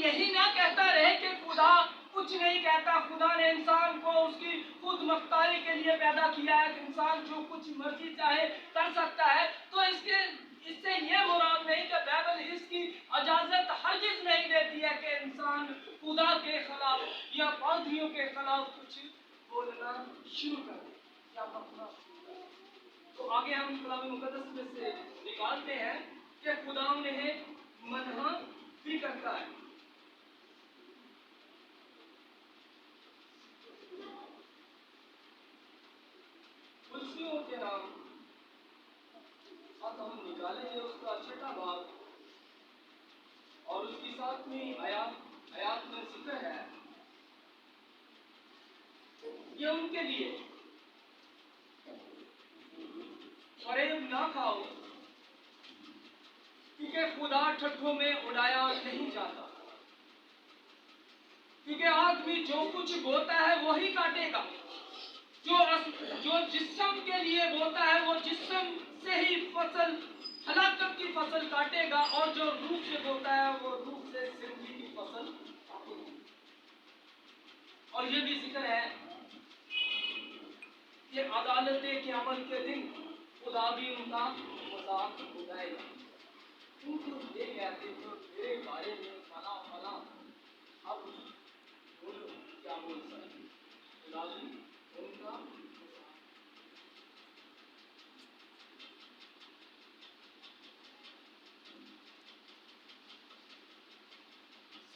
यही ना कहता रहे कि खुदा कुछ नहीं कहता, खुदा ने इंसान को उसकी खुद मुख्तारी के लिए पैदा किया है, इंसान जो कुछ मर्जी चाहे कर सकता है। तो इससे ये मुराद नहीं कि बाइबल इसकी इजाजत हरगिज़ नहीं देती है कि इंसान खुदा के खिलाफ या पादरियों के खिलाफ कुछ बोलना शुरू कर दे या बकना शुरू कर दे। तो आगे हम कलाम मुकद्दस में से निकालते हैं कि खुदा उन्हें मना भी करता है। तुलसियों के नाम अब हम निकालेंगे उसका छठा भाग और उसकी 7वीं आयत में जिक्र है, ये उनके लिए फरेब ना खाओ क्योंकि खुदा ठट्ठों में उड़ाया नहीं जाता, क्योंकि आदमी जो कुछ बोता है वही काटेगा। जो जिस्म के लिए बोता है वो जिस्म से ही फसल हलाकत की फसल काटेगा, और जो रूह से बोता है वो रूह से जिंदगी की फसल काटेगा। और ये भी जिक्र है कि अदालत क़यामत के दिन खुदा भी उनका मजाक उड़ाएगा। उनको ये कहते जो तेरे बारे में फला फला, अब बोलो क्या बोल सकते, खुदा भी उनका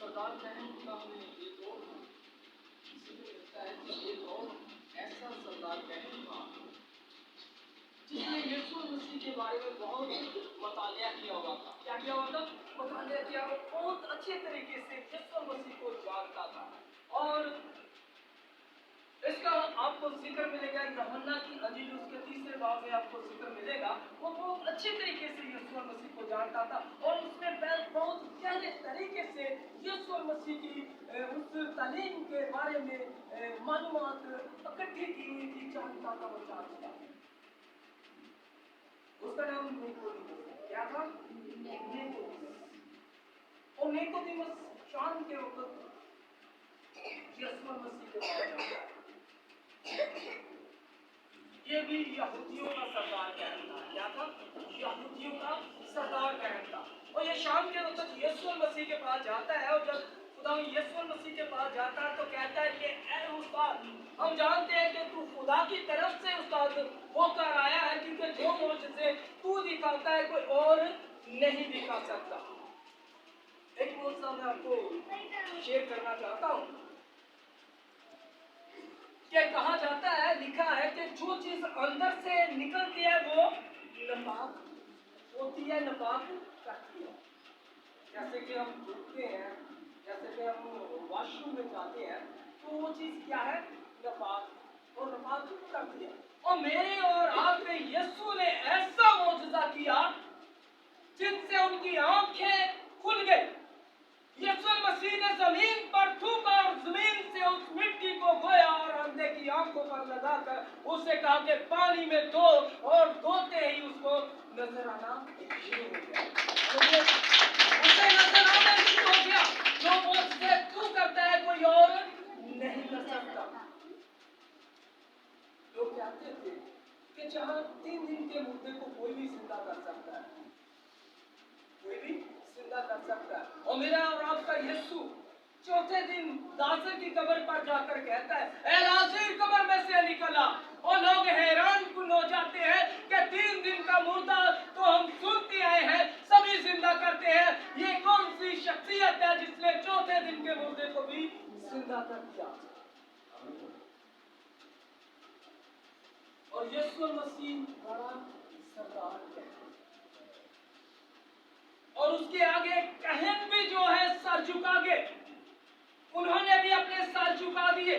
सरदार कहने का हमें ये दौर है, इसलिए लगता है कि ये दौर ऐसा सरदार कहने का जिसने यीशु मसीह के बारे में बहुत मुतालिया किया हुआ था। क्या किया हुआ था? मुतालिया किया, बहुत अच्छे तरीके से यीशु मसीह को जानता था। और इसका आपको जिक्र मिलेगा यूहन्ना की अंजील उसके 3 बाब में आपको जिक्र मिलेगा। वो बहुत अच्छे तरीके से यीशु मसीह को जानता था और उसने बहुत गहरे तरीके से यीशु मसीह की उस तालीम के बारे में मालूमात इकट्ठी की हुई थी, जानता था, वो जानता था। उसका नाम निकोदेमुस। क्या था? निकोदेमुस। और निकोदेमुस शाम के वक्त यीशु मसीह के पास जाता है। ये भी यहूदियों का सरदार कहता। क्या था? यहूदियों का सरदार कहता। और ये शाम के वक्त यीशु मसीह के पास जाता है, और जब खुदा यीशु मसीह के पास जाता है तो कहता है कि ऐ उस्ताद, हम जानते हैं कि तू खुदा की तरफ से उस्ताद होकर आया है, क्योंकि जो मौजज़े तू दिखाता है कोई और नहीं दिखा सकता। एक मौजज़ा मैं आपको शेयर करना चाहता हूँ कि कहा जाता है, लिखा है कि जो चीज अंदर से निकलती है वो नापाक होती है, नापाक करती है। जैसे कि हम उठते हैं, जैसे कि हम वॉशरूम में जाते हैं, तो वो चीज क्या है? नापाक, और नापाक करती है। और मेरे और आपके यीशु ने ऐसा मौजज़ा किया जिनसे उनकी आंखें खुल गई। यीशु मसीह ने जमीन पर थूका और जमीन से उस मिट्टी को धोया और अंधे की आंखों पर लगाकर उसे कहा कि पानी में धो, और धोते ही उसको नजर आना शुरू हो गया। उसे नजर आना शुरू हो गया। जो मुझसे तू करता है कोई और नहीं कर सकता। लोग कहते थे कि जहां 3 दिन के मुर्दे को कोई भी जिंदा कर सकता है, कोई भी जिंदा कर सकता है, और मेरा और आपका यीशु चौथे दिन लाजर की कब्र पर जाकर कहता है, ए लाजर कब्र में से निकला। और लोग हैरान कुन हो जाते हैं कि 3 दिन का मुर्दा तो हम सुनते आए हैं, सभी जिंदा करते हैं, ये कौन सी शख्सियत है जिसने चौथे दिन के मुर्दे को भी जिंदा कर दिया? और यीशु मसीह बड़ा सरदार है, और उसके आगे कहन भी जो है सर झुका गए, उन्होंने भी अपने सर झुका दिए।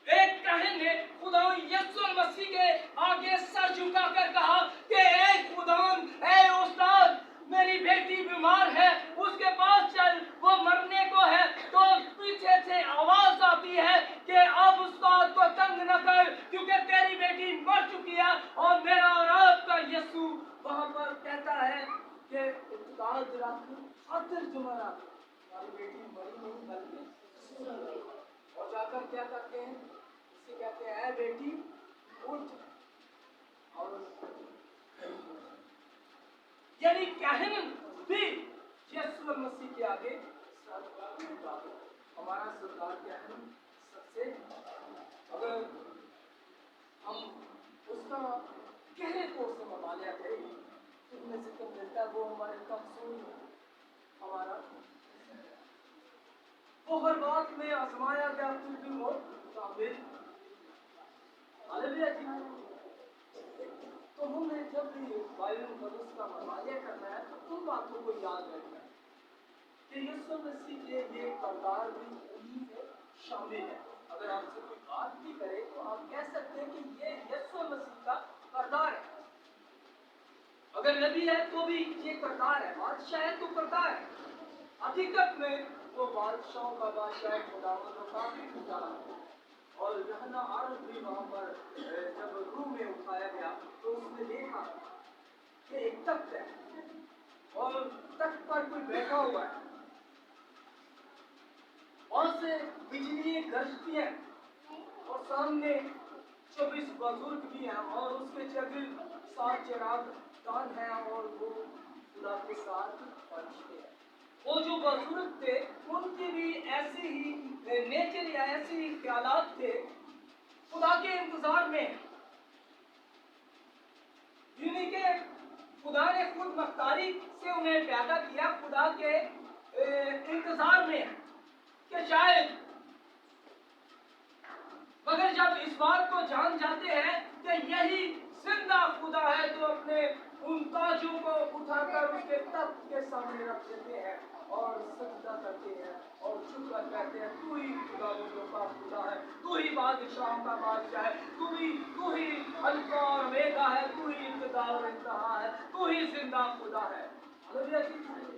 एक कहन ने खुदा यीशु मसीह के आगे सर झुका कर कहा कि ए खुदावन, ए उस्ताद, मेरी बेटी बीमार है, उसके पास चल, वो मरने को है। तो पीछे से आवाज आती है कि अब उस्ताद को तंग न कर, क्योंकि तेरी बेटी मर चुकी है। और मेरा और आपका यीशु वहां पर कहता है कि उस्ताद रख, खातिर जुमरा हमारी बेटी मरी नहीं बल्कि सुन गई। और जाकर क्या करते हैं, इसे कहते हैं "ऐ बेटी उठ", और यानी कहन भी यीशु मसीह के आगे सर झुका दो। हमारा सरदार कहन सबसे, अगर हम उसका गहरे तौर से मुतालिया करें तो हमें जिक्र मिलता है वो हमारे कमजोर हमारा, वो हर बात में आजमाया गया फिर भी वो काबिल। हालेलुया जी। तो हमें जब भी बाइबल मुकद्दस का मुतालिया करना है तो उन बातों को याद रखना है कि यीशु मसीह के ये करदार भी उन्हीं में शामिल है। अगर आपसे कोई बात भी करे तो आप कह सकते हैं कि ये यीशु मसीह का करदार है। अगर नबी है तो भी ये करदार है, बादशाह है तो करदार है। हकीकत में वो बादशाहों का बादशाह खुदावंद का खुदा है। और यूहन्ना आरफ भी वहाँ पर जब रूह में उठाया गया तो उसने देखा कि एक तख्त है और तख्त पर कोई बैठा हुआ है, और से बिजली गरजती है और सामने 24 बुजुर्ग भी हैं और उसके चगिल 7 चिराग दान है और वो खुदा के साथ फरिश्ते हैं। वो जो बुजुर्ग थे उनके भी ऐसे ही नेचर या ऐसे ही ख्यालात थे, खुदा के इंतजार में। यानी कि खुदा ने खुद मख्तारी से उन्हें पैदा किया, खुदा के इंतजार में कि शायद, मगर जब इस बात को जान जाते हैं कि यही जिंदा खुदा है तो अपने उन ताजों को उठाकर उसके तख्त के सामने रख देते हैं और सजदा करते हैं और शुक्र कहते हैं तू ही खुदावंदों का खुदा है, तू ही बादशाह का बादशाह है, तू ही अल्फा और ओमेगा है, तू ही इब्तिदा और इंतहा है, तू ही जिंदा खुदा है। हालेलुया।